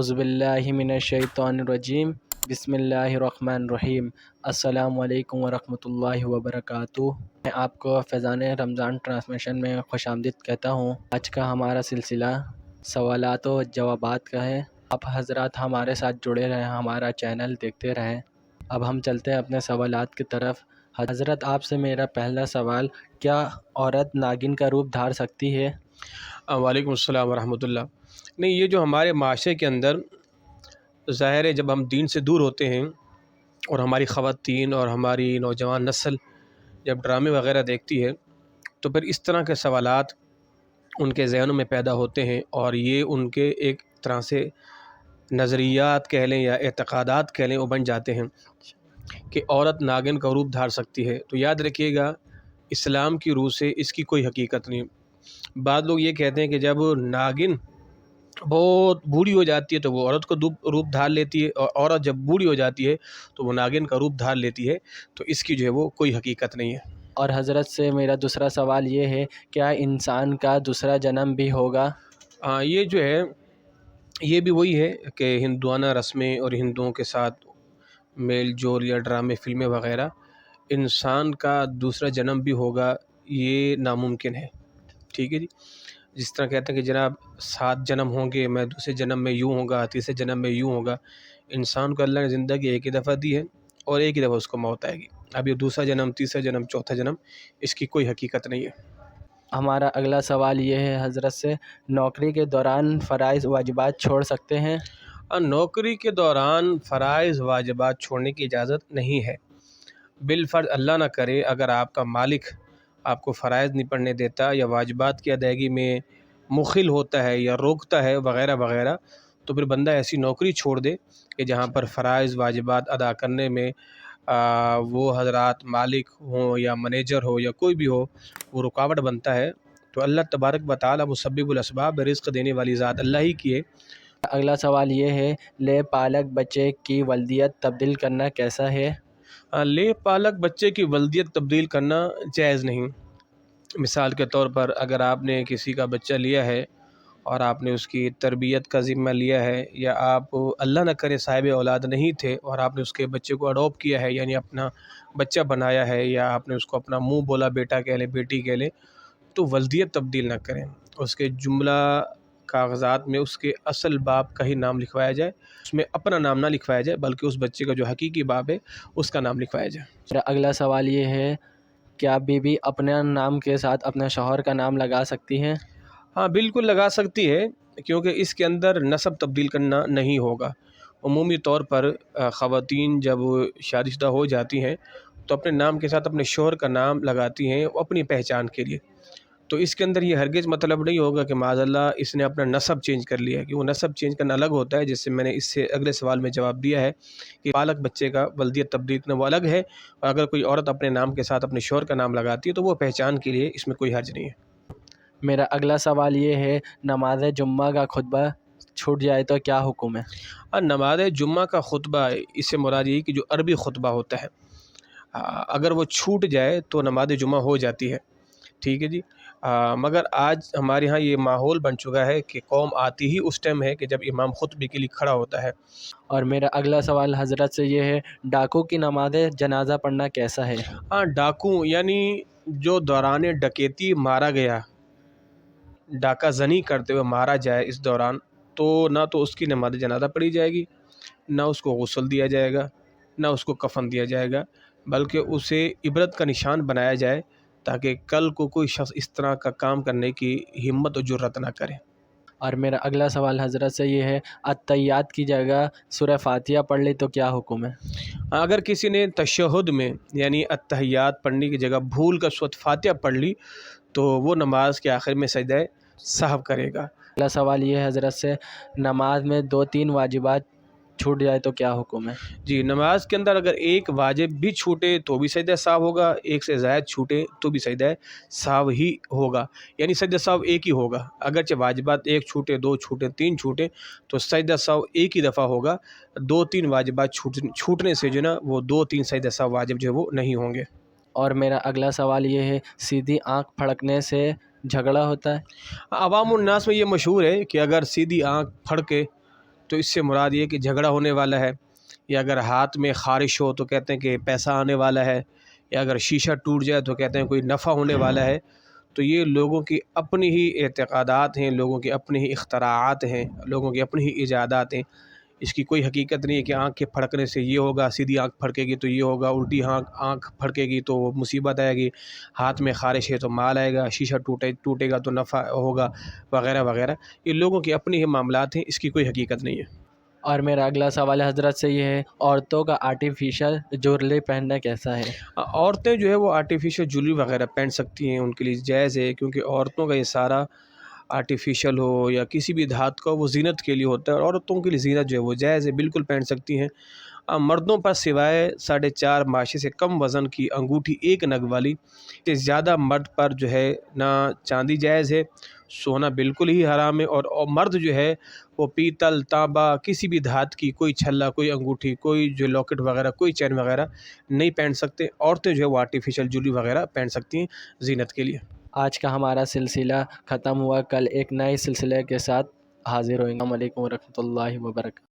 اعوذ باللہ من الشیطان الرجیم، بسم اللہ الرحمن الرحیم۔ السلام علیکم ورحمۃ اللہ وبرکاتہ۔ میں آپ کو فیضان رمضان ٹرانسمیشن میں خوش آمدید کہتا ہوں۔ آج کا ہمارا سلسلہ سوالات و جوابات کا ہے۔ آپ حضرات ہمارے ساتھ جڑے رہیں، ہمارا چینل دیکھتے رہیں۔ اب ہم چلتے ہیں اپنے سوالات کی طرف۔ حضرت آپ سے میرا پہلا سوال، کیا عورت ناگن کا روپ دھار سکتی ہے؟ وعلیکم السلام ورحمۃ اللہ۔ نہیں، یہ جو ہمارے معاشرے کے اندر ظاہر ہے، جب ہم دین سے دور ہوتے ہیں اور ہماری خواتین اور ہماری نوجوان نسل جب ڈرامے وغیرہ دیکھتی ہے تو پھر اس طرح کے سوالات ان کے ذہنوں میں پیدا ہوتے ہیں، اور یہ ان کے ایک طرح سے نظریات کہہ لیں یا اعتقادات کہہ لیں، وہ بن جاتے ہیں کہ عورت ناگن کا روپ دھار سکتی ہے۔ تو یاد رکھیے گا، اسلام کی روح سے اس کی کوئی حقیقت نہیں۔ بعض لوگ یہ کہتے ہیں کہ جب ناگن بہت بوڑھی ہو جاتی ہے تو وہ عورت کو روپ دھار لیتی ہے، اور عورت جب بوڑھی ہو جاتی ہے تو وہ ناگن کا روپ دھار لیتی ہے، تو اس کی جو ہے وہ کوئی حقیقت نہیں ہے۔ اور حضرت سے میرا دوسرا سوال یہ ہے، کیا انسان کا دوسرا جنم بھی ہوگا؟ یہ جو ہے یہ بھی وہی ہے کہ ہندوانہ رسمیں اور ہندوؤں کے ساتھ میل جول یا ڈرامے فلمیں وغیرہ، انسان کا دوسرا جنم بھی ہوگا، یہ ناممکن ہے۔ ٹھیک ہے جی، جس طرح کہتے ہیں کہ جناب 7 جنم ہوں گے، میں دوسرے جنم میں یوں ہوگا، تیسرے جنم میں یوں ہوگا۔ انسان کو اللہ نے زندگی ایک ہی دفعہ دی ہے اور ایک ہی دفعہ اس کو موت آئے گی۔ اب یہ دوسرا جنم، تیسرا جنم، چوتھا جنم، اس کی کوئی حقیقت نہیں ہے۔ ہمارا اگلا سوال یہ ہے حضرت سے، نوکری کے دوران فرائض واجبات چھوڑ سکتے ہیں؟ نوکری کے دوران فرائض واجبات چھوڑنے کی اجازت نہیں ہے۔ بالفرض اللہ نہ کرے اگر آپ کا مالک آپ کو فرائض نہیں پڑھنے دیتا یا واجبات کی ادائیگی میں مخل ہوتا ہے یا روکتا ہے وغیرہ وغیرہ، تو پھر بندہ ایسی نوکری چھوڑ دے کہ جہاں پر فرائض واجبات ادا کرنے میں وہ حضرات مالک ہوں یا منیجر ہو یا کوئی بھی ہو، وہ رکاوٹ بنتا ہے۔ تو اللہ تبارک و تعالیٰ مسبب الاسباب، رزق دینے والی ذات اللہ ہی کی ہے۔ اگلا سوال یہ ہے، لے پالک بچے کی ولدیت تبدیل کرنا کیسا ہے؟ لے پالک بچے کی ولدیت تبدیل کرنا جائز نہیں۔ مثال کے طور پر اگر آپ نے کسی کا بچہ لیا ہے اور آپ نے اس کی تربیت کا ذمہ لیا ہے، یا آپ اللہ نہ کرے صاحب اولاد نہیں تھے اور آپ نے اس کے بچے کو اڈاپٹ کیا ہے، یعنی اپنا بچہ بنایا ہے، یا آپ نے اس کو اپنا منہ بولا بیٹا کہہ لے، بیٹی کہہ لے، تو ولدیت تبدیل نہ کریں۔ اس کے جملہ کاغذات میں اس کے اصل باپ کا ہی نام لکھوایا جائے، اس میں اپنا نام نہ لکھوایا جائے، بلکہ اس بچے کا جو حقیقی باپ ہے اس کا نام لکھوایا جائے۔ میرا اگلا سوال یہ ہے، کیا بیوی اپنے نام کے ساتھ اپنے شوہر کا نام لگا سکتی ہیں؟ ہاں بالکل لگا سکتی ہے، کیونکہ اس کے اندر نسب تبدیل کرنا نہیں ہوگا۔ عمومی طور پر خواتین جب شادی شدہ ہو جاتی ہیں تو اپنے نام کے ساتھ اپنے شوہر کا نام لگاتی ہیں اپنی پہچان کے لیے۔ تو اس کے اندر یہ ہرگز مطلب نہیں ہوگا کہ معاذ اللہ اس نے اپنا نسب چینج کر لیا، کہ وہ نسب چینج کرنا الگ ہوتا ہے، جس سے میں نے اس سے اگلے سوال میں جواب دیا ہے کہ پالک بچے کا ولدیت تبدیل کرنا وہ الگ ہے، اور اگر کوئی عورت اپنے نام کے ساتھ اپنے شوہر کا نام لگاتی ہے تو وہ پہچان کے لیے، اس میں کوئی حرج نہیں ہے۔ میرا اگلا سوال یہ ہے، نماز جمعہ کا خطبہ چھوٹ جائے تو کیا حکم ہے؟ نماز جمعہ کا خطبہ، اس سے مراد یہ کہ جو عربی خطبہ ہوتا ہے، اگر وہ چھوٹ جائے تو نماز جمعہ ہو جاتی ہے۔ ٹھیک ہے جی، مگر آج ہمارے ہاں یہ ماحول بن چکا ہے کہ قوم آتی ہی اس ٹائم ہے کہ جب امام خطبے کے لیے کھڑا ہوتا ہے۔ اور میرا اگلا سوال حضرت سے یہ ہے، ڈاکو کی نماز جنازہ پڑھنا کیسا ہے؟ ڈاکو یعنی جو دوران ڈکیتی مارا گیا، ڈاکہ زنی کرتے ہوئے مارا جائے اس دوران، تو نہ تو اس کی نماز جنازہ پڑھی جائے گی، نہ اس کو غسل دیا جائے گا، نہ اس کو کفن دیا جائے گا، بلکہ اسے عبرت کا نشان بنایا جائے تاکہ کل کو کوئی شخص اس طرح کا کام کرنے کی ہمت و جرأت نہ کرے۔ اور میرا اگلا سوال حضرت سے یہ ہے، التحیات کی جگہ سورہ فاتحہ پڑھ لی تو کیا حکم ہے؟ اگر کسی نے تشہد میں یعنی التحیات پڑھنے کی جگہ بھول کر سورۃ فاتحہ پڑھ لی تو وہ نماز کے آخر میں سجدہ سہو کرے گا۔ اگلا سوال یہ ہے حضرت سے، نماز میں 2-3 واجبات چھوٹ جائے تو کیا حکم ہے؟ جی، نماز کے اندر اگر ایک واجب بھی چھوٹے تو بھی سجدہ سہو ہوگا، ایک سے زائد چھوٹے تو بھی سجدہ سہو ہی ہوگا، یعنی سجدہ سہو ایک ہی ہوگا۔ اگرچہ واجبات 1 چھوٹے، 2 چھوٹے، 3 چھوٹے تو سجدہ سہو ایک ہی دفعہ ہوگا۔ 2-3 واجبات چھوٹنے سے جو نا وہ 2-3 سجدہ سہو واجب جو ہے وہ نہیں ہوں گے۔ اور میرا اگلا سوال یہ ہے، سیدھی آنکھ پھڑکنے سے جھگڑا ہوتا ہے؟ عوام الناس میں یہ مشہور ہے کہ اگر سیدھی آنکھ پھڑ کے تو اس سے مراد یہ کہ جھگڑا ہونے والا ہے، یا اگر ہاتھ میں خارش ہو تو کہتے ہیں کہ پیسہ آنے والا ہے، یا اگر شیشہ ٹوٹ جائے تو کہتے ہیں کوئی نفع ہونے والا ہے۔ تو یہ لوگوں کی اپنی ہی اعتقادات ہیں، لوگوں کی اپنی ہی اختراعات ہیں، لوگوں کی اپنی ہی ایجادات ہیں۔ اس کی کوئی حقیقت نہیں ہے کہ آنکھ کے پھڑکنے سے یہ ہوگا، سیدھی آنکھ پھڑکے گی تو یہ ہوگا، الٹی آنکھ پھڑکے گی تو مصیبت آئے گی، ہاتھ میں خارش ہے تو مال آئے گا، شیشہ ٹوٹے گا تو نفع ہوگا، وغیرہ وغیرہ۔ یہ لوگوں کے اپنے ہی معاملات ہیں، اس کی کوئی حقیقت نہیں ہے۔ اور میرا اگلا سوال حضرت سے یہ ہے، عورتوں کا آرٹیفیشل جویلری پہننا کیسا ہے؟ عورتیں جو ہے وہ آرٹیفیشل جویلری وغیرہ پہن سکتی ہیں، ان کے لیے جائز ہے، کیونکہ عورتوں کا یہ سارا آرٹیفیشل ہو یا کسی بھی دھات کا وہ زینت کے لیے ہوتا ہے، اور عورتوں کے لیے زینت جو ہے وہ جائز ہے، بالکل پہن سکتی ہیں۔ مردوں پر سوائے 4.5 ماشے سے کم وزن کی انگوٹھی 1 نگ والی، اس سے زیادہ مرد پر جو ہے نہ چاندی جائز ہے، سونا بالکل ہی حرام ہے، اور مرد جو ہے وہ پیتل، تانبا، کسی بھی دھات کی کوئی چھلا، کوئی انگوٹھی، کوئی جو لاکٹ وغیرہ، کوئی چین وغیرہ نہیں پہن سکتے۔ عورتیں جو ہے وہ آرٹیفیشل جویلری وغیرہ پہن سکتی ہیں زینت کے لیے۔ آج کا ہمارا سلسلہ ختم ہوا، کل ایک نئے سلسلے کے ساتھ حاضر ہوئیں گے۔ السلام علیکم ورحمۃ اللہ وبرکاتہ۔